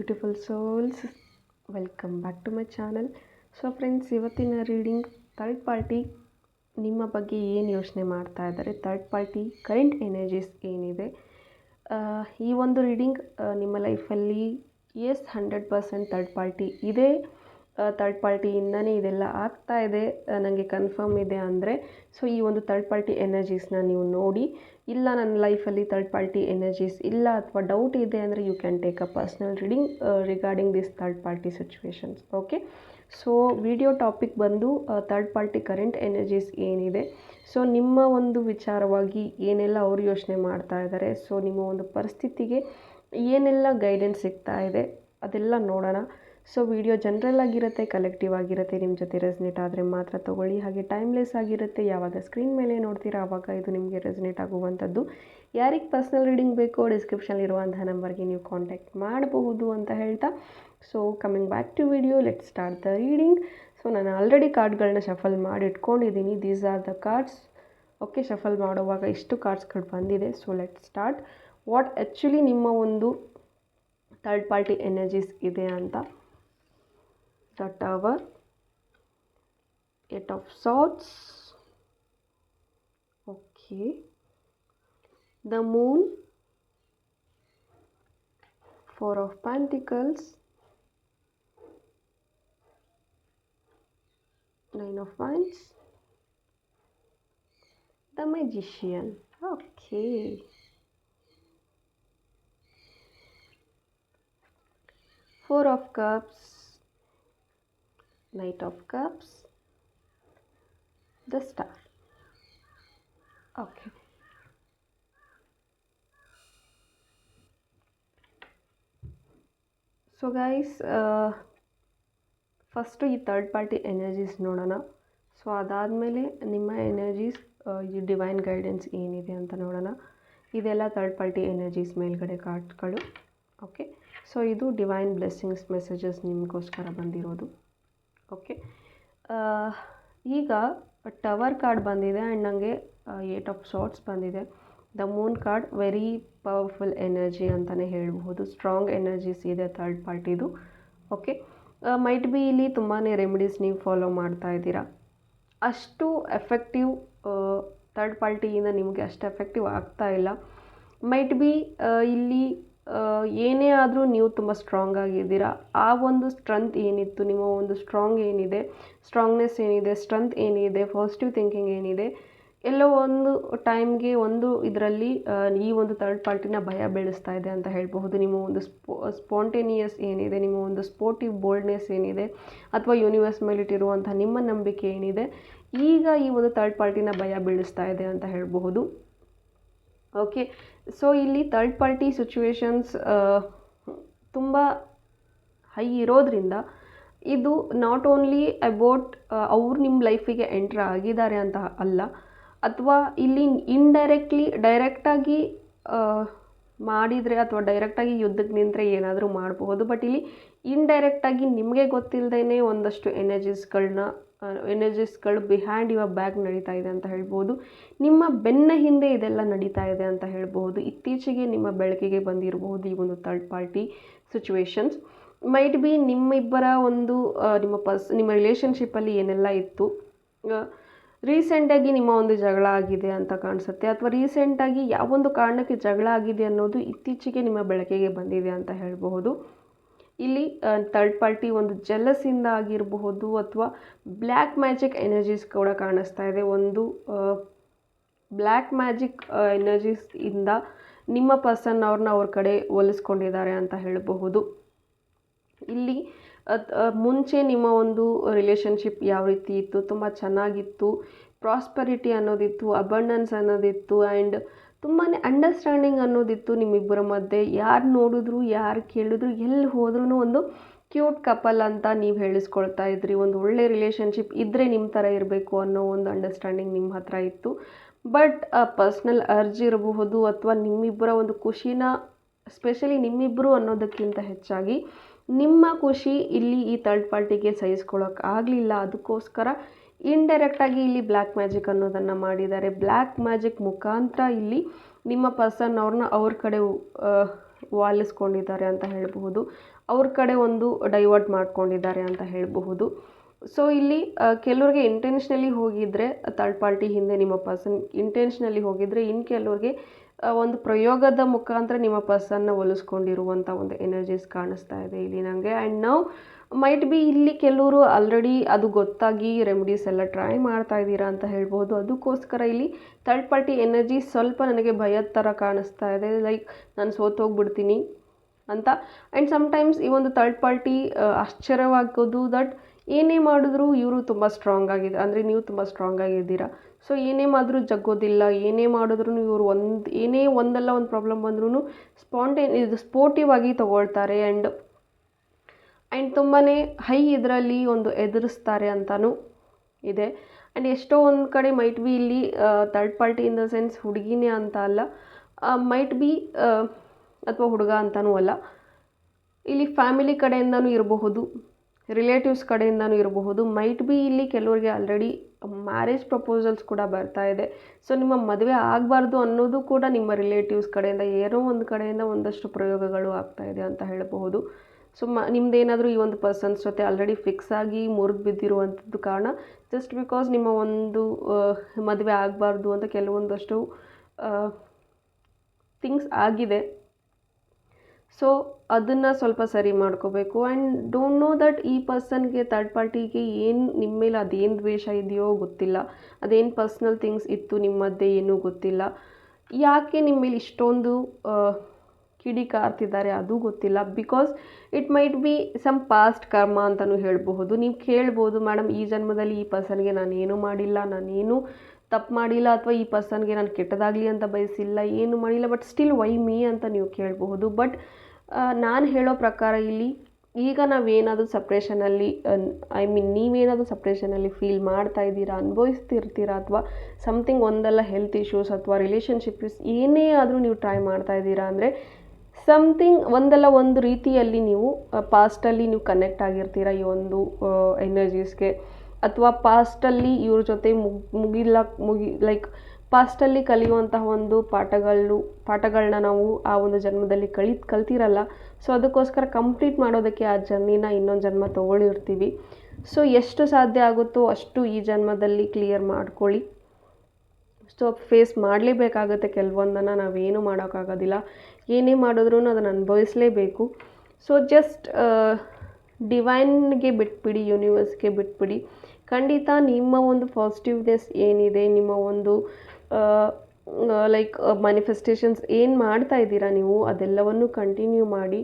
Beautiful souls, welcome back to my channel. So friends, ಇವತ್ತಿನ reading third party ನಿಮ್ಮ ಬಗ್ಗೆ ಏನು ಯೋಚನೆ ಮಾಡ್ತಾ ಇದ್ದಾರೆ, ಥರ್ಡ್ ಪಾರ್ಟಿ ಕರೆಂಟ್ ಎನರ್ಜೀಸ್ ಏನಿದೆ. ಈ ಒಂದು ರೀಡಿಂಗ್ ನಿಮ್ಮ ಲೈಫಲ್ಲಿ 100% ಥರ್ಡ್ ಪಾರ್ಟಿ ಇದೆ, ಥರ್ಡ್ ಪಾರ್ಟಿಯಿಂದನೇ ಇದೆಲ್ಲ ಆಗ್ತಾ ಇದೆ, ನನಗೆ ಕನ್ಫರ್ಮ್ ಇದೆ ಅಂದರೆ ಸೊ ಈ ಒಂದು ಥರ್ಡ್ ಪಾರ್ಟಿ ಎನರ್ಜೀಸ್ನ ನೀವು ನೋಡಿ. ಇಲ್ಲ ನನ್ನ ಲೈಫಲ್ಲಿ ಥರ್ಡ್ ಪಾರ್ಟಿ ಎನರ್ಜೀಸ್ ಇಲ್ಲ ಅಥವಾ ಡೌಟ್ ಇದೆ ಅಂದರೆ you can take a personal reading regarding this third party situations. Okay, so video topic ಬಂದು ಥರ್ಡ್ ಪಾರ್ಟಿ ಕರೆಂಟ್ ಎನರ್ಜೀಸ್ ಏನಿದೆ, ಸೊ ನಿಮ್ಮ ಒಂದು ವಿಚಾರವಾಗಿ ಏನೆಲ್ಲ ಅವರು ಯೋಚನೆ ಮಾಡ್ತಾ ಇದ್ದಾರೆ, ಸೊ ನಿಮ್ಮ ಒಂದು ಪರಿಸ್ಥಿತಿಗೆ ಏನೆಲ್ಲ ಗೈಡೆನ್ಸ್ ಸಿಗ್ತಾ ಇದೆ ಅದೆಲ್ಲ ನೋಡೋಣ. ಸೊ ವಿಡಿಯೋ ಜನರಲ್ ಆಗಿರುತ್ತೆ, ಕಲೆಕ್ಟಿವ್ ಆಗಿರುತ್ತೆ, ನಿಮ್ಮ ಜೊತೆ ರೆಸ್ನೇಟ್ ಆದರೆ ಮಾತ್ರ ತೊಗೊಳ್ಳಿ. ಹಾಗೆ ಟೈಮ್ಲೆಸ್ ಆಗಿರುತ್ತೆ, ಯಾವಾಗ ಸ್ಕ್ರೀನ್ ಮೇಲೆ ನೋಡ್ತೀರಾ ಆವಾಗ ಇದು ನಿಮಗೆ ರೆಸ್ನೇಟ್ ಆಗುವಂಥದ್ದು. ಯಾರಿಗೆ ಪರ್ಸ್ನಲ್ ರೀಡಿಂಗ್ ಬೇಕೋ ಡಿಸ್ಕ್ರಿಪ್ಷನಲ್ಲಿರುವಂತಹ ನಂಬರ್ಗೆ ನೀವು ಕಾಂಟ್ಯಾಕ್ಟ್ ಮಾಡಬಹುದು ಅಂತ ಹೇಳ್ತಾ, so coming back to video, let start the reading. So ನಾನು ಆಲ್ರೆಡಿ ಕಾರ್ಡ್ಗಳನ್ನ ಶಫಲ್ ಮಾಡಿ ಇಟ್ಕೊಂಡಿದ್ದೀನಿ. These are the cards. Okay, shuffle ಮಾಡುವಾಗ ಇಷ್ಟು ಕಾರ್ಡ್ಸ್ಗಳು ಬಂದಿದೆ. So let start what actually ನಿಮ್ಮ ಒಂದು ಥರ್ಡ್ ಪಾರ್ಟಿ ಎನರ್ಜೀಸ್ ಇದೆ ಅಂತ. The Tower, Eight of Swords, okay, the Moon, Four of Pentacles, Nine of Wands, the Magician. Okay, Four of Cups, Knight of Cups, the Star. Okay, so guys, first ಈ third party energies ನೋಡೋಣ. So ಅದಾದಮೇಲೆ ನಿಮ್ಮ energies, ಈ divine guidance ಏನಿದೆ ಅಂತ ನೋಡೋಣ. ಇದೆಲ್ಲ third party energies ಮೇಲ್ಗಡೆ ಕಾರ್ಡ್ಗಳು. ಓಕೆ, ಸೊ ಇದು ಡಿವೈನ್ ಬ್ಲೆಸ್ಸಿಂಗ್ಸ್ ಮೆಸೇಜಸ್ ನಿಮಗೋಸ್ಕರ ಬಂದಿರೋದು. ಓಕೆ, ಈಗ ಟವರ್ ಕಾರ್ಡ್ ಬಂದಿದೆ ಆ್ಯಂಡ್ ನನಗೆ ಏಟ್ ಆಫ್ ಸಾರ್ಟ್ಸ್ ಬಂದಿದೆ. The Moon card very powerful energy ಅಂತಲೇ ಹೇಳ್ಬೋದು, ಸ್ಟ್ರಾಂಗ್ ಎನರ್ಜೀಸ್ ಇದೆ ಥರ್ಡ್ ಪಾರ್ಟಿದು. ಓಕೆ, ಮೈಟ್ ಬಿ ಇಲ್ಲಿ ತುಂಬಾ ರೆಮಿಡೀಸ್ ನೀವು ಫಾಲೋ ಮಾಡ್ತಾ ಇದ್ದೀರಾ, ಅಷ್ಟು ಎಫೆಕ್ಟಿವ್ ಥರ್ಡ್ ಪಾರ್ಟಿಯಿಂದ ನಿಮಗೆ ಅಷ್ಟು ಎಫೆಕ್ಟಿವ್ ಆಗ್ತಾ ಇಲ್ಲ. ಮೈಟ್ ಬಿ ಇಲ್ಲಿ ಏನೇ ಆದರೂ ನೀವು ತುಂಬ ಸ್ಟ್ರಾಂಗ್ ಆಗಿದ್ದೀರಾ. ಆ ಒಂದು ಸ್ಟ್ರೆಂತ್ ಏನಿತ್ತು, ನಿಮ್ಮ ಒಂದು ಸ್ಟ್ರಾಂಗ್ನೆಸ್ ಏನಿದೆ, ಸ್ಟ್ರೆಂತ್ ಏನಿದೆ, ಪಾಸಿಟಿವ್ ಥಿಂಕಿಂಗ್ ಏನಿದೆ, ಎಲ್ಲೋ ಒಂದು ಟೈಮ್ಗೆ ಒಂದು ಇದರಲ್ಲಿ ಈ ಒಂದು ಥರ್ಡ್ ಪಾರ್ಟಿನ ಭಯ ಬೀಳಿಸ್ತಾ ಇದೆ ಅಂತ ಹೇಳಬಹುದು. ನಿಮ್ಮ ಒಂದು ಸ್ಪಾಂಟೇನಿಯಸ್ ಏನಿದೆ, ನಿಮ್ಮ ಒಂದು ಸ್ಪೋರ್ಟಿವ್ ಬೋಲ್ಡ್ನೆಸ್ ಏನಿದೆ, ಅಥವಾ ಯೂನಿವರ್ಸ್ ಮೇಲಿಟ್ಟಿರುವಂಥ ನಿಮ್ಮ ನಂಬಿಕೆ ಏನಿದೆ, ಈಗ ಈ ಒಂದು ಥರ್ಡ್ ಪಾರ್ಟಿನ ಭಯ ಬೀಳಿಸ್ತಾ ಇದೆ ಅಂತ ಹೇಳಬಹುದು. ಓಕೆ, ಸೊ ಇಲ್ಲಿ ಥರ್ಡ್ ಪಾರ್ಟಿ ಸಿಚುವೇಶನ್ಸ್ ತುಂಬ ಹೈ ಇರೋದ್ರಿಂದ ಇದು ನಾಟ್ ಓನ್ಲಿ ಅಬೌಟ್ ಅವ್ರು ನಿಮ್ಮ ಲೈಫಿಗೆ ಎಂಟ್ರ್ ಆಗಿದ್ದಾರೆ ಅಂತ ಅಲ್ಲ, ಅಥವಾ ಇಲ್ಲಿ ಇಂಡೈರೆಕ್ಟ್ಲಿ ಡೈರೆಕ್ಟಾಗಿ ಮಾಡಿದರೆ ಅಥವಾ ಡೈರೆಕ್ಟಾಗಿ ಯುದ್ಧಕ್ಕೆ ನಿಂತರೆ ಏನಾದರೂ ಮಾಡಬಹುದು. ಬಟ್ ಇಲ್ಲಿ ಇಂಡೈರೆಕ್ಟಾಗಿ ನಿಮಗೆ ಗೊತ್ತಿಲ್ಲದೇ ಒಂದಷ್ಟು ಎನರ್ಜೀಸ್ಗಳು ಬಿಹೈಂಡ್ ಯುವರ್ ಬ್ಯಾಕ್ ನಡೀತಾ ಇದೆ ಅಂತ ಹೇಳ್ಬೋದು. ನಿಮ್ಮ ಬೆನ್ನ ಹಿಂದೆ ಇದೆಲ್ಲ ನಡೀತಾ ಇದೆ ಅಂತ ಹೇಳ್ಬೋದು. ಇತ್ತೀಚೆಗೆ ನಿಮ್ಮ ಬೆಳಕಿಗೆ ಬಂದಿರಬಹುದು ಈ ಒಂದು third party situations. Might be ನಿಮ್ಮಿಬ್ಬರ ಒಂದು ನಿಮ್ಮ ರಿಲೇಷನ್ಶಿಪ್ಪಲ್ಲಿ ಏನೆಲ್ಲ ಇತ್ತು, ರೀಸೆಂಟಾಗಿ ನಿಮ್ಮ ಒಂದು ಜಗಳ ಆಗಿದೆ ಅಂತ ಕಾಣಿಸುತ್ತೆ, ಅಥವಾ ರೀಸೆಂಟಾಗಿ ಯಾವೊಂದು ಕಾರಣಕ್ಕೆ ಜಗಳ ಆಗಿದೆ ಅನ್ನೋದು ಇತ್ತೀಚೆಗೆ ನಿಮ್ಮ ಬೆಳಕಿಗೆ ಬಂದಿದೆ ಅಂತ ಹೇಳಬಹುದು. ಇಲ್ಲಿ ಥರ್ಡ್ ಪಾರ್ಟಿ ಒಂದು ಜೆಲಸಿಂದ ಆಗಿರಬಹುದು, ಅಥವಾ ಬ್ಲ್ಯಾಕ್ ಮ್ಯಾಜಿಕ್ ಎನರ್ಜೀಸ್ ಕೂಡ ಕಾಣಿಸ್ತಾ ಇದೆ. ಒಂದು ಬ್ಲ್ಯಾಕ್ ಮ್ಯಾಜಿಕ್ ಎನರ್ಜೀಸ್ ಇಂದ ನಿಮ್ಮ ಪರ್ಸನ್ ಅವ್ರ ಕಡೆ ಒಲಿಸ್ಕೊಂಡಿದ್ದಾರೆ ಅಂತ ಹೇಳಬಹುದು. ಇಲ್ಲಿ ಮುಂಚೆ ನಿಮ್ಮ ಒಂದು ರಿಲೇಷನ್ಶಿಪ್ ಯಾವ ರೀತಿ ಇತ್ತು, ತುಂಬ ಚೆನ್ನಾಗಿತ್ತು, ಪ್ರಾಸ್ಪರಿಟಿ ಅನ್ನೋದಿತ್ತು, ಅಬಂಡೆನ್ಸ್ ಅನ್ನೋದಿತ್ತು, ಆ್ಯಂಡ್ ತುಂಬಾ ಅಂಡರ್ಸ್ಟ್ಯಾಂಡಿಂಗ್ ಅನ್ನೋದಿತ್ತು ನಿಮ್ಮಿಬ್ಬರ ಮಧ್ಯೆ. ಯಾರು ನೋಡಿದ್ರು, ಯಾರು ಕೇಳಿದ್ರು, ಎಲ್ಲಿ ಹೋದ್ರೂ ಒಂದು ಕ್ಯೂಟ್ ಕಪಲ್ ಅಂತ ನೀವು ಹೇಳಿಸ್ಕೊಳ್ತಾ ಇದ್ರಿ. ಒಂದು ಒಳ್ಳೆ ರಿಲೇಷನ್ಶಿಪ್ ಇದ್ದರೆ ನಿಮ್ಮ ಥರ ಇರಬೇಕು ಅನ್ನೋ ಒಂದು ಅಂಡರ್ಸ್ಟ್ಯಾಂಡಿಂಗ್ ನಿಮ್ಮ ಹತ್ರ ಇತ್ತು. ಬಟ್ ಪರ್ಸ್ನಲ್ ಅರ್ಜ್ ಇರಬಹುದು, ಅಥವಾ ನಿಮ್ಮಿಬ್ಬರ ಒಂದು ಖುಷಿನ, ಸ್ಪೆಷಲಿ ನಿಮ್ಮಿಬ್ಬರು ಅನ್ನೋದಕ್ಕಿಂತ ಹೆಚ್ಚಾಗಿ ನಿಮ್ಮ ಖುಷಿ ಇಲ್ಲಿ ಈ ಥರ್ಡ್ ಪಾರ್ಟಿಗೆ ಸಹಿಸ್ಕೊಳ್ಳೋಕ್ಕಾಗಲಿಲ್ಲ. ಅದಕ್ಕೋಸ್ಕರ ಇಂಡೈರೆಕ್ಟಾಗಿ ಇಲ್ಲಿ ಬ್ಲ್ಯಾಕ್ ಮ್ಯಾಜಿಕ್ ಅನ್ನೋದನ್ನು ಮಾಡಿದ್ದಾರೆ. ಬ್ಲ್ಯಾಕ್ ಮ್ಯಾಜಿಕ್ ಮುಖಾಂತರ ಇಲ್ಲಿ ನಿಮ್ಮ ಪರ್ಸನ್ ಅವ್ರ ಕಡೆ ವಾಲಿಸ್ಕೊಂಡಿದ್ದಾರೆ ಅಂತ ಹೇಳಬಹುದು. ಅವ್ರ ಕಡೆ ಒಂದು ಡೈವರ್ಟ್ ಮಾಡ್ಕೊಂಡಿದ್ದಾರೆ ಅಂತ ಹೇಳಬಹುದು. ಸೊ ಇಲ್ಲಿ ಕೆಲವ್ರಿಗೆ ಇಂಟೆನ್ಷನಲಿ ಹೋಗಿದ್ದರೆ ಥರ್ಡ್ ಪಾರ್ಟಿ ಹಿಂದೆ ನಿಮ್ಮ ಪರ್ಸನ್ ಇಂಟೆನ್ಷನಲಿ ಹೋಗಿದ್ದರೆ, ಇನ್ನು ಕೆಲವ್ರಿಗೆ ಒಂದು ಪ್ರಯೋಗದ ಮುಖಾಂತರ ನಿಮ್ಮ ಪರ್ಸನ್ನ ಒಲಿಸ್ಕೊಂಡಿರುವಂಥ ಒಂದು ಎನರ್ಜೀಸ್ ಕಾಣಿಸ್ತಾ ಇದೆ ಇಲ್ಲಿ ನನಗೆ. ಆ್ಯಂಡ್ ನಾವು ಮೈಟ್ ಬಿ ಇಲ್ಲಿ ಕೆಲವರು ಆಲ್ರೆಡಿ ಅದು ಗೊತ್ತಾಗಿ ರೆಮಿಡೀಸ್ ಎಲ್ಲ ಟ್ರೈ ಮಾಡ್ತಾ ಇದ್ದೀರಾ ಅಂತ ಹೇಳ್ಬೋದು. ಅದಕ್ಕೋಸ್ಕರ ಇಲ್ಲಿ ಥರ್ಡ್ ಪಾರ್ಟಿ ಎನರ್ಜಿ ಸ್ವಲ್ಪ ನನಗೆ ಭಯದ ಥರ ಕಾಣಿಸ್ತಾ ಇದೆ, ಲೈಕ್ ನಾನು ಸೋತೋಗ್ಬಿಡ್ತೀನಿ ಅಂತ. ಆ್ಯಂಡ್ ಸಮ್ಟೈಮ್ಸ್ ಈ ಒಂದು ಥರ್ಡ್ ಪಾರ್ಟಿ ಆಶ್ಚರ್ಯವಾಗೋದು ದಟ್ ಏನೇ ಮಾಡಿದ್ರೂ ಇವರು ತುಂಬ ಸ್ಟ್ರಾಂಗ್ ಆಗಿದೆ, ಅಂದರೆ ನೀವು ತುಂಬ ಸ್ಟ್ರಾಂಗ್ ಆಗಿದ್ದೀರಾ. ಸೊ ಏನೇ ಮಾಡಿದ್ರೂ ಜಗ್ಗೋದಿಲ್ಲ, ಏನೇ ಮಾಡಿದ್ರೂ ಇವರು ಏನೇ ಒಂದಲ್ಲ ಒಂದು ಪ್ರಾಬ್ಲಮ್ ಬಂದ್ರೂ ಸ್ಪೋರ್ಟಿವ್ ಆಗಿ ತೊಗೊಳ್ತಾರೆ. ಆ್ಯಂಡ್ ತುಂಬಾ ಹೈ ಇದರಲ್ಲಿ ಒಂದು ಎದುರಿಸ್ತಾರೆ ಅಂತಲೂ ಇದೆ. ಆ್ಯಂಡ್ ಎಷ್ಟೋ ಒಂದು ಕಡೆ ಮೈಟ್ ಬಿ ಇಲ್ಲಿ third party in the sense ಹುಡುಗಿನೇ ಅಂತ ಅಲ್ಲ, ಮೈಟ್ ಬಿ ಅಥವಾ ಹುಡುಗ ಅಂತಲೂ ಅಲ್ಲ, ಇಲ್ಲಿ ಫ್ಯಾಮಿಲಿ ಕಡೆಯಿಂದನೂ ಇರಬಹುದು, ರಿಲೇಟಿವ್ಸ್ ಕಡೆಯಿಂದನೂ ಇರಬಹುದು. ಮೈಟ್ ಬಿ ಇಲ್ಲಿ ಕೆಲವರಿಗೆ ಆಲ್ರೆಡಿ ಮ್ಯಾರೇಜ್ ಪ್ರಪೋಸಲ್ಸ್ ಕೂಡ ಬರ್ತಾ ಇದೆ. ಸೊ ನಿಮ್ಮ ಮದುವೆ ಆಗಬಾರ್ದು ಅನ್ನೋದು ಕೂಡ ನಿಮ್ಮ ರಿಲೇಟಿವ್ಸ್ ಕಡೆಯಿಂದ ಏನೋ ಒಂದು ಕಡೆಯಿಂದ ಒಂದಷ್ಟು ಪ್ರಯೋಗಗಳು ಆಗ್ತಾ ಇದೆ ಅಂತ ಹೇಳಬಹುದು. ಸೊ ನಿಮ್ಮದೇನಾದರೂ ಈ ಒಂದು ಪರ್ಸನ್ಸ್ ಜೊತೆ ಆಲ್ರೆಡಿ ಫಿಕ್ಸ್ ಆಗಿ ಮುರಿದು ಬಿದ್ದಿರುವಂಥದ್ದು ಕಾರಣ ಜಸ್ಟ್ ಬಿಕಾಸ್ ನಿಮ್ಮ ಒಂದು ಮದುವೆ ಆಗಬಾರ್ದು ಅಂತ ಕೆಲವೊಂದಷ್ಟು ಥಿಂಗ್ಸ್ ಆಗಿದೆ. ಸೊ ಅದನ್ನು ಸ್ವಲ್ಪ ಸರಿ ಮಾಡ್ಕೋಬೇಕು. ಆ್ಯಂಡ್ ಡೋಂಟ್ ನೋ ದಟ್ ಈ ಪರ್ಸನ್ಗೆ ಥರ್ಡ್ ಪಾರ್ಟಿಗೆ ಏನು ನಿಮ್ಮ ಮೇಲೆ ಅದೇನು ದ್ವೇಷ ಇದೆಯೋ ಗೊತ್ತಿಲ್ಲ, ಅದೇನು ಪರ್ಸ್ನಲ್ ಥಿಂಗ್ಸ್ ಇತ್ತು ನಿಮ್ಮ ಮಧ್ಯೆ ಏನೂ ಗೊತ್ತಿಲ್ಲ, ಯಾಕೆ ನಿಮ್ಮ ಮೇಲೆ ಇಷ್ಟೊಂದು ಕಿಡಿಕಾರ್ತಿದ್ದಾರೆ ಅದು ಗೊತ್ತಿಲ್ಲ. Because it might be some past karma ಅಂತಲೂ ಹೇಳಬಹುದು. ನೀವು ಕೇಳ್ಬೋದು, ಮೇಡಮ್ ಈ ಜನ್ಮದಲ್ಲಿ ಈ ಪರ್ಸನ್ಗೆ ನಾನು ಏನೂ ಮಾಡಿಲ್ಲ, ನಾನೇನು ತಪ್ಪು ಮಾಡಿಲ್ಲ, ಅಥವಾ ಈ ಪರ್ಸನ್ಗೆ ನಾನು ಕೆಟ್ಟದಾಗಲಿ ಅಂತ ಬಯಸಿಲ್ಲ, ಏನು ಮಾಡಿಲ್ಲ, ಬಟ್ ಸ್ಟಿಲ್ ವೈ ಮೀ ಅಂತ ನೀವು ಕೇಳಬಹುದು. ಬಟ್ ನಾನು ಹೇಳೋ ಪ್ರಕಾರ ಇಲ್ಲಿ ಈಗ ನಾವೇನಾದರೂ ಸಪ್ರೇಷನಲ್ಲಿ ನೀವೇನಾದರೂ ಸಪ್ರೇಷನಲ್ಲಿ ಫೀಲ್ ಮಾಡ್ತಾ ಇದ್ದೀರಾ, ಅನುಭವಿಸ್ತಿರ್ತೀರಾ, ಅಥವಾ ಸಮಥಿಂಗ್ ಒಂದಲ್ಲ ಹೆಲ್ತ್ ಇಶ್ಯೂಸ್ ಅಥವಾ ರಿಲೇಷನ್ಶಿಪ್ ಏನೇ ಆದರೂ ನೀವು ಟ್ರೈ ಮಾಡ್ತಾ ಇದ್ದೀರಾ ಅಂದರೆ ಸಮಥಿಂಗ್ ಒಂದಲ್ಲ ಒಂದು ರೀತಿಯಲ್ಲಿ ನೀವು ಪಾಸ್ಟಲ್ಲಿ ನೀವು ಕನೆಕ್ಟ್ ಆಗಿರ್ತೀರ ಈ ಒಂದು ಎನರ್ಜೀಸ್ಗೆ, ಅಥವಾ ಪಾಸ್ಟಲ್ಲಿ ಇವ್ರ ಜೊತೆ ಲೈಕ್ ಪಾಸ್ಟಲ್ಲಿ ಕಲಿಯುವಂತಹ ಒಂದು ಪಾಠಗಳನ್ನ ನಾವು ಆ ಒಂದು ಜನ್ಮದಲ್ಲಿ ಕಲ್ತಿರಲ್ಲ. ಸೊ ಅದಕ್ಕೋಸ್ಕರ ಕಂಪ್ಲೀಟ್ ಮಾಡೋದಕ್ಕೆ ಆ ಜರ್ನಿನ ಇನ್ನೊಂದು ಜನ್ಮ ತೊಗೊಳಿರ್ತೀವಿ. ಸೊ ಎಷ್ಟು ಸಾಧ್ಯ ಆಗುತ್ತೋ ಅಷ್ಟು ಈ ಜನ್ಮದಲ್ಲಿ ಕ್ಲಿಯರ್ ಮಾಡ್ಕೊಳ್ಳಿ. ಸೊ ಫೇಸ್ ಮಾಡಲೇಬೇಕಾಗುತ್ತೆ, ಕೆಲವೊಂದನ್ನು ನಾವೇನು ಮಾಡೋಕ್ಕಾಗೋದಿಲ್ಲ, ಏನೇ ಮಾಡಿದ್ರೂ ಅದನ್ನು ಅನುಭವಿಸಲೇಬೇಕು. ಸೊ ಜಸ್ಟ್ ಡಿವೈನ್ಗೆ ಬಿಟ್ಬಿಡಿ, ಯೂನಿವರ್ಸ್ಗೆ ಬಿಟ್ಬಿಡಿ. ಖಂಡಿತ ನಿಮ್ಮ ಒಂದು ಪಾಸಿಟಿವ್ನೆಸ್ ಏನಿದೆ, ನಿಮ್ಮ ಒಂದು ಲೈಕ್ ಮ್ಯಾನಿಫೆಸ್ಟೇಷನ್ಸ್ ಏನು ಮಾಡ್ತಾ ಇದ್ದೀರಾ ನೀವು, ಅದೆಲ್ಲವನ್ನು ಕಂಟಿನ್ಯೂ ಮಾಡಿ.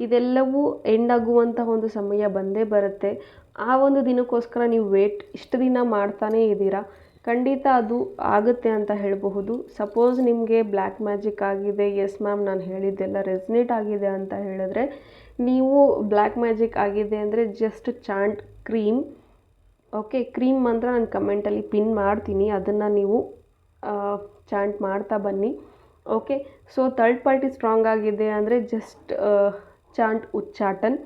ಇದೆಲ್ಲವೂ ಎಂಡ್ ಆಗುವಂತಹ ಒಂದು ಸಮಯ ಬಂದೇ ಬರುತ್ತೆ. ಆ ಒಂದು ದಿನಕ್ಕೋಸ್ಕರ ನೀವು ಇಷ್ಟು ದಿನ ಮಾಡ್ತಾನೇ ಇದ್ದೀರಾ, ಖಂಡಿತ ಅದು ಆಗುತ್ತೆ ಅಂತ ಹೇಳಬಹುದು. ಸಪೋಸ್ ನಿಮಗೆ ಬ್ಲ್ಯಾಕ್ ಮ್ಯಾಜಿಕ್ ಆಗಿದೆ, ಎಸ್ ಮ್ಯಾಮ್ ನಾನು ಹೇಳಿದ್ದೆಲ್ಲ ರೆಸ್ನೇಟ್ ಆಗಿದೆ ಅಂತ ಹೇಳಿದ್ರೆ, ನೀವು ಬ್ಲ್ಯಾಕ್ ಮ್ಯಾಜಿಕ್ ಆಗಿದೆ ಅಂದರೆ just chant cream. Okay, cream ಮಂತ್ರ ನಾನು ಕಮೆಂಟಲ್ಲಿ ಪಿನ್ ಮಾಡ್ತೀನಿ, ಅದನ್ನು ನೀವು ಚಾಂಟ್ ಮಾಡ್ತಾ ಬನ್ನಿ. Okay, so third party strong ಆಗಿದೆ ಅಂದರೆ ಜಸ್ಟ್ ಚಾಂಟ್ ಉಚ್ಚಾಟನ್.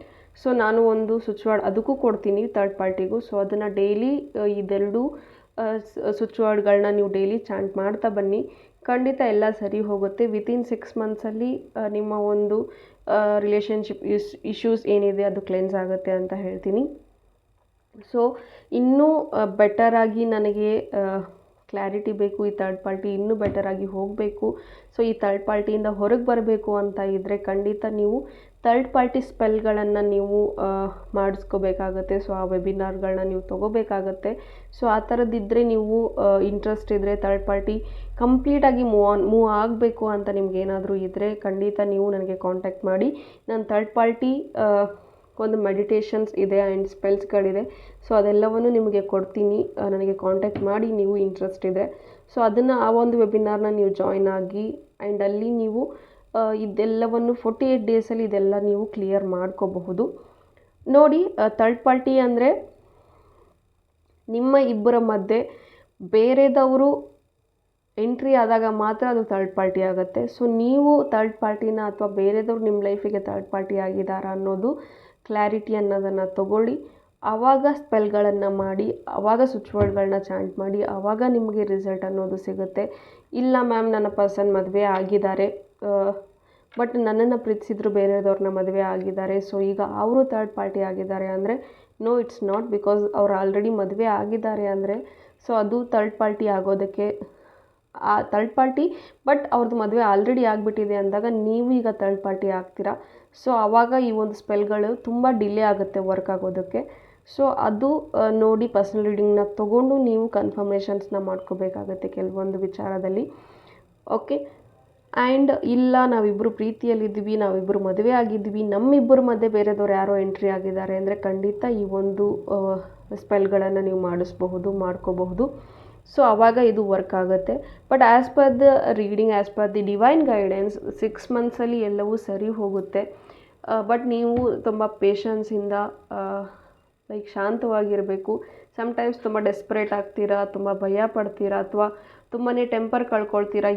ಸೊ ನಾನು ಒಂದು ಸ್ವಿಚ್ ವರ್ಡ್ ಅದಕ್ಕೂ ಕೊಡ್ತೀನಿ ಥರ್ಡ್ ಪಾರ್ಟಿಗೂ. ಸೊ ಅದನ್ನು ಡೈಲಿ ಇದೆರಡು ಸ್ವಿಚ್ ವರ್ಡ್ಗಳನ್ನ ನೀವು ಡೈಲಿ ಚಾಂಟ್ ಮಾಡ್ತಾ ಬನ್ನಿ, ಖಂಡಿತ ಎಲ್ಲ ಸರಿ ಹೋಗುತ್ತೆ. ವಿತಿನ್ 6 ಮಂತ್ಸಲ್ಲಿ ನಿಮ್ಮ ಒಂದು ರಿಲೇಷನ್ಶಿಪ್ ಇಶ್ಯೂಸ್ ಏನಿದೆ ಅದು ಕ್ಲೆನ್ಸ್ ಆಗುತ್ತೆ ಅಂತ ಹೇಳ್ತೀನಿ. ಸೊ ಇನ್ನೂ ಬೆಟರಾಗಿ ನನಗೆ ಕ್ಲಾರಿಟಿ ಬೇಕು, ಈ ಥರ್ಡ್ ಪಾರ್ಟಿ ಇನ್ನೂ ಬೆಟರಾಗಿ ಹೋಗಬೇಕು, ಸೊ ಈ ಥರ್ಡ್ ಪಾರ್ಟಿಯಿಂದ ಹೊರಗೆ ಬರಬೇಕು ಅಂತ ಇದ್ದರೆ ಖಂಡಿತ ನೀವು ಥರ್ಡ್ ಪಾರ್ಟಿ ಸ್ಪೆಲ್ಗಳನ್ನು ನೀವು ಮಾಡಿಸ್ಕೋಬೇಕಾಗತ್ತೆ. ಸೊ ಆ ವೆಬಿನಾರ್ಗಳನ್ನ ನೀವು ತೊಗೋಬೇಕಾಗತ್ತೆ. ಸೊ ಆ ಥರದ್ದಿದ್ದರೆ ನೀವು ಇಂಟ್ರೆಸ್ಟ್ ಇದ್ದರೆ ಥರ್ಡ್ ಪಾರ್ಟಿ ಕಂಪ್ಲೀಟಾಗಿ ಮೂವ್ ಆಗಬೇಕು ಅಂತ ನಿಮ್ಗೇನಾದರೂ ಇದ್ದರೆ ಖಂಡಿತ ನೀವು ನನಗೆ ಕಾಂಟ್ಯಾಕ್ಟ್ ಮಾಡಿ. ನಾನು ಥರ್ಡ್ ಪಾರ್ಟಿ ಒಂದು ಮೆಡಿಟೇಷನ್ಸ್ ಇದೆ ಆ್ಯಂಡ್ ಸ್ಪೆಲ್ಸ್ಗಳಿದೆ, ಸೊ ಅದೆಲ್ಲವನ್ನು ನಿಮಗೆ ಕೊಡ್ತೀನಿ, ನನಗೆ ಕಾಂಟ್ಯಾಕ್ಟ್ ಮಾಡಿ ನೀವು ಇಂಟ್ರೆಸ್ಟ್ ಇದೆ. ಸೊ ಅದನ್ನು ಆ ಒಂದು ವೆಬಿನಾರ್ನ ನೀವು ಜಾಯ್ನ್ ಆಗಿ ಆ್ಯಂಡ್ ಅಲ್ಲಿ ನೀವು ಇದೆಲ್ಲವನ್ನು 48 ಡೇಸಲ್ಲಿ ಇದೆಲ್ಲ ನೀವು ಕ್ಲಿಯರ್ ಮಾಡ್ಕೋಬಹುದು. ನೋಡಿ, ಥರ್ಡ್ ಪಾರ್ಟಿ ಅಂದರೆ ನಿಮ್ಮ ಇಬ್ಬರ ಮಧ್ಯೆ ಬೇರೆದವರು ಎಂಟ್ರಿ ಆದಾಗ ಮಾತ್ರ ಅದು ಥರ್ಡ್ ಪಾರ್ಟಿ ಆಗುತ್ತೆ. ಸೊ ನೀವು ಥರ್ಡ್ ಪಾರ್ಟಿನ ಅಥವಾ ಬೇರೆದವ್ರು ನಿಮ್ಮ ಲೈಫಿಗೆ ಥರ್ಡ್ ಪಾರ್ಟಿ ಆಗಿದ್ದಾರಾ ಅನ್ನೋದು ಕ್ಲಾರಿಟಿ ಅನ್ನೋದನ್ನು ತಗೊಳ್ಳಿ. ಆವಾಗ ಸ್ಪೆಲ್ಗಳನ್ನು ಮಾಡಿ, ಆವಾಗ ಸ್ವಿಚ್ ವರ್ಡ್ಗಳನ್ನ ಚಾಂಟ್ ಮಾಡಿ, ಆವಾಗ ನಿಮಗೆ ರಿಸಲ್ಟ್ ಅನ್ನೋದು ಸಿಗುತ್ತೆ. ಇಲ್ಲ ಮ್ಯಾಮ್ ನನ್ನ ಪರ್ಸನ್ ಮದುವೆ ಆಗಿದ್ದಾರೆ, ಬಟ್ ನನ್ನನ್ನು ಪ್ರೀತಿಸಿದ್ರು ಬೇರೆಯವ್ರನ್ನ ಮದುವೆ ಆಗಿದ್ದಾರೆ, ಸೊ ಈಗ ಅವರು ಥರ್ಡ್ ಪಾರ್ಟಿ ಆಗಿದ್ದಾರೆ ಅಂದರೆ ನೋ, ಇಟ್ಸ್ ನಾಟ್. ಬಿಕಾಸ್ ಅವ್ರು ಆಲ್ರೆಡಿ ಮದುವೆ ಆಗಿದ್ದಾರೆ ಅಂದರೆ ಸೊ ಅದು ಥರ್ಡ್ ಪಾರ್ಟಿ ಆಗೋದಕ್ಕೆ ಆ ಥರ್ಡ್ ಪಾರ್ಟಿ, ಬಟ್ ಅವ್ರದ್ದು ಮದುವೆ ಆಲ್ರೆಡಿ ಆಗಿಬಿಟ್ಟಿದೆ ಅಂದಾಗ ನೀವು ಈಗ ಥರ್ಡ್ ಪಾರ್ಟಿ ಆಗ್ತೀರಾ. ಸೊ ಆವಾಗ ಈ ಒಂದು ಸ್ಪೆಲ್ಗಳು ತುಂಬ ಡಿಲೇ ಆಗುತ್ತೆ ವರ್ಕ್ ಆಗೋದಕ್ಕೆ. ಸೊ ಅದು ನೋಡಿ ಪರ್ಸನಲ್ ರೀಡಿಂಗ್ನ ತೊಗೊಂಡು ನೀವು ಕನ್ಫರ್ಮೇಷನ್ಸ್ನ ಮಾಡ್ಕೋಬೇಕಾಗತ್ತೆ ಕೆಲವೊಂದು ವಿಚಾರದಲ್ಲಿ. ಓಕೆ, ಆ್ಯಂಡ್ ಇಲ್ಲ ನಾವಿಬ್ಬರು ಪ್ರೀತಿಯಲ್ಲಿದ್ದೀವಿ, ನಾವಿಬ್ಬರು ಮದುವೆ ಆಗಿದ್ದೀವಿ, ನಮ್ಮಿಬ್ಬರ ಮಧ್ಯೆ ಬೇರೆದವ್ರು ಯಾರೋ ಎಂಟ್ರಿ ಆಗಿದ್ದಾರೆ ಅಂದರೆ ಖಂಡಿತ ಈ ಒಂದು ಸ್ಪೆಲ್ಗಳನ್ನು ನೀವು ಮಾಡ್ಕೋಬಹುದು. ಸೊ ಆವಾಗ ಇದು ವರ್ಕ್ ಆಗುತ್ತೆ. But as per the reading, as per the divine guidance 6 ಮಂತ್ಸಲ್ಲಿ ಎಲ್ಲವೂ ಸರಿ ಹೋಗುತ್ತೆ. ಬಟ್ ನೀವು ತುಂಬ ಪೇಷನ್ಸಿಂದ ಲೈಕ್ ಶಾಂತವಾಗಿರಬೇಕು. ಸಮ್ಟೈಮ್ಸ್ ತುಂಬ ಡೆಸ್ಪರೇಟ್ ಆಗ್ತೀರಾ, ತುಂಬ ಭಯ ಪಡ್ತೀರಾ, ಅಥವಾ ತುಂಬಾ ಟೆಂಪರ್ ಕಳ್ಕೊಳ್ತೀರಾ,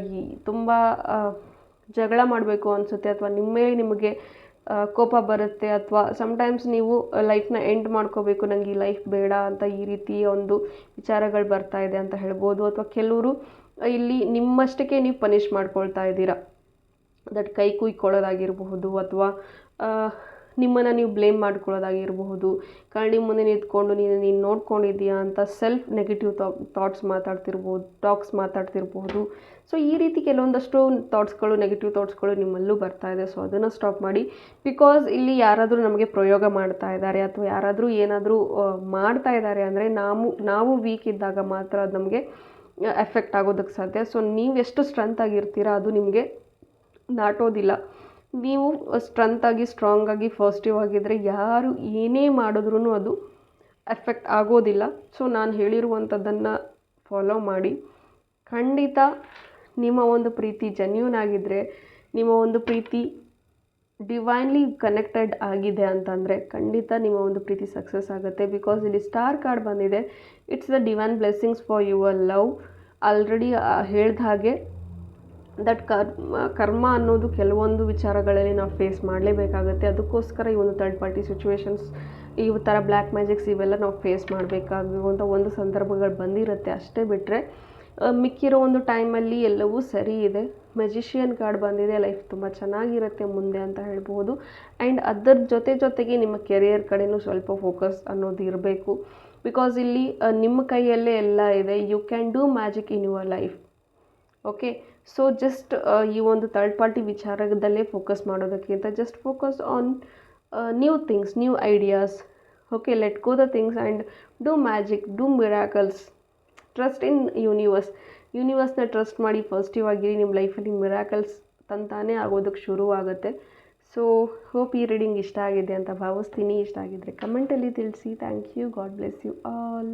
ತುಂಬ ಜಗಳ ಮಾಡಬೇಕು ಅನಿಸುತ್ತೆ, ಅಥವಾ ನಿಮ್ಮ ಮೇಲೆ ನಿಮಗೆ ಕೋಪ ಬರುತ್ತೆ, ಅಥವಾ ಸಮ್ಟೈಮ್ಸ್ ನೀವು ಲೈಫ್ನ ಎಂಡ್ ಮಾಡ್ಕೋಬೇಕು, ನನಗೆ ಈ ಲೈಫ್ ಬೇಡ ಅಂತ ಈ ರೀತಿಯ ಒಂದು ವಿಚಾರಗಳು ಬರ್ತಾ ಇದೆ ಅಂತ ಹೇಳ್ಬೋದು. ಅಥವಾ ಕೆಲವರು ಇಲ್ಲಿ ನಿಮ್ಮಷ್ಟಕ್ಕೆ ನೀವು ಪನಿಷ್ ಮಾಡ್ಕೊಳ್ತಾ ಇದ್ದೀರಾ, ದಟ್ ಕೈ ಕುಯ್ಕೊಳ್ಳೋದಾಗಿರಬಹುದು, ಅಥವಾ ನಿಮ್ಮನ್ನು ನೀವು ಬ್ಲೇಮ್ ಮಾಡ್ಕೊಳ್ಳೋದಾಗಿರಬಹುದು, ಕಣ್ಣಿ ಮುಂದೆ ನಿಂತ್ಕೊಂಡು ನೀನು ನೋಡ್ಕೊಂಡಿದ್ದೀಯಾ ಅಂತ ಸೆಲ್ಫ್ ನೆಗೆಟಿವ್ ಟಾಕ್ಸ್ ಮಾತಾಡ್ತಿರ್ಬೋದು. ಸೊ ಈ ರೀತಿ ಕೆಲವೊಂದಷ್ಟು ಥಾಟ್ಸ್ಗಳು, ನೆಗೆಟಿವ್ ಥಾಟ್ಸ್ಗಳು ನಿಮ್ಮಲ್ಲೂ ಬರ್ತಾ ಇದೆ. ಸೊ ಅದನ್ನು ಸ್ಟಾಪ್ ಮಾಡಿ. ಬಿಕಾಸ್ ಇಲ್ಲಿ ಯಾರಾದರೂ ನಮಗೆ ಪ್ರಯೋಗ ಮಾಡ್ತಾ ಇದ್ದಾರೆ, ಅಥವಾ ಯಾರಾದರೂ ಏನಾದರೂ ಮಾಡ್ತಾ ಇದ್ದಾರೆ ಅಂದರೆ ನಾವು ವೀಕ್ ಇದ್ದಾಗ ಮಾತ್ರ ಅದು ನಮಗೆ ಎಫೆಕ್ಟ್ ಆಗೋದಕ್ಕೆ ಸಾಧ್ಯ. ಸೊ ನೀವು ಎಷ್ಟು ಸ್ಟ್ರೆಂತ್ ಆಗಿರ್ತೀರಾ ಅದು ನಿಮಗೆ ನಾಟೋದಿಲ್ಲ. ನೀವು ಸ್ಟ್ರೆಂತಾಗಿ, ಸ್ಟ್ರಾಂಗಾಗಿ, ಪಾಸಿಟಿವ್ ಆಗಿದ್ದರೆ ಯಾರು ಏನೇ ಮಾಡಿದ್ರೂ ಅದು ಎಫೆಕ್ಟ್ ಆಗೋದಿಲ್ಲ. ಸೊ ನಾನು ಹೇಳಿರುವಂಥದ್ದನ್ನು ಫಾಲೋ ಮಾಡಿ. ಖಂಡಿತ ನಿಮ್ಮ ಒಂದು ಪ್ರೀತಿ ಜೆನ್ಯೂನ್ ಆಗಿದ್ದರೆ, ನಿಮ್ಮ ಒಂದು ಪ್ರೀತಿ ಡಿವೈನ್ಲಿ ಕನೆಕ್ಟೆಡ್ ಆಗಿದೆ ಅಂತಂದರೆ ಖಂಡಿತ ನಿಮ್ಮ ಒಂದು ಪ್ರೀತಿ ಸಕ್ಸಸ್ ಆಗುತ್ತೆ. ಬಿಕಾಸ್ ಇಲ್ಲಿ ಸ್ಟಾರ್ ಕಾರ್ಡ್ ಬಂದಿದೆ. It's the divine blessings for your love. Already ಹೇಳ್ದ ಹಾಗೆ ದಟ್ ಕರ್ಮ ಅನ್ನೋದು ಕೆಲವೊಂದು ವಿಚಾರಗಳಲ್ಲಿ ನಾವು ಫೇಸ್ ಮಾಡಲೇಬೇಕಾಗುತ್ತೆ. ಅದಕ್ಕೋಸ್ಕರ ಈ ಒಂದು ಥರ್ಡ್ ಪಾರ್ಟಿ ಸಿಚುವೇಶನ್ಸ್, ಈ ಥರ ಬ್ಲ್ಯಾಕ್ ಮ್ಯಾಜಿಕ್ಸ್ ಇವೆಲ್ಲ ನಾವು ಫೇಸ್ ಮಾಡಬೇಕಾಗುವಂಥ ಒಂದು ಸಂದರ್ಭಗಳು ಬಂದಿರುತ್ತೆ. ಅಷ್ಟೇ ಬಿಟ್ಟರೆ ಮಿಕ್ಕಿರೋ ಒಂದು ಟೈಮಲ್ಲಿ ಎಲ್ಲವೂ ಸರಿ ಇದೆ. ಮೆಜಿಷಿಯನ್ ಕಾರ್ಡ್ ಬಂದಿದೆ, ಲೈಫ್ ತುಂಬ ಚೆನ್ನಾಗಿರುತ್ತೆ ಮುಂದೆ ಅಂತ ಹೇಳ್ಬೋದು. ಆ್ಯಂಡ್ ಅದರ ಜೊತೆಗೆ ನಿಮ್ಮ ಕೆರಿಯರ್ ಕಡೆಯೂ ಸ್ವಲ್ಪ ಫೋಕಸ್ ಅನ್ನೋದು ಇರಬೇಕು. ಬಿಕಾಸ್ ಇಲ್ಲಿ ನಿಮ್ಮ ಕೈಯಲ್ಲೇ ಎಲ್ಲ ಇದೆ. You can do magic in your life. Okay, so just ಈ ಒಂದು ಥರ್ಡ್ ಪಾರ್ಟಿ ವಿಚಾರದಲ್ಲೇ ಫೋಕಸ್ ಮಾಡೋದಕ್ಕಿಂತ just focus on new things, new ideas. Okay, let go the things and do magic, do miracles. Trust in ಯೂನಿವರ್ಸ್ನ trust ಮಾಡಿ, positive ಆಗಿರಿ. ನಿಮ್ಮ ಲೈಫಲ್ಲಿ miracles ತಂತಾನೇ ಆಗೋದಕ್ಕೆ ಶುರು ಆಗುತ್ತೆ. ಸೊ ಹೋಪ್ ಈ ರೀಡಿಂಗ್ ಇಷ್ಟ ಆಗಿದೆ ಅಂತ ಭಾವಿಸ್ತೀನಿ. ಇಷ್ಟ ಆಗಿದ್ದರೆ ಕಮೆಂಟಲ್ಲಿ ತಿಳಿಸಿ. Thank you. God bless you all.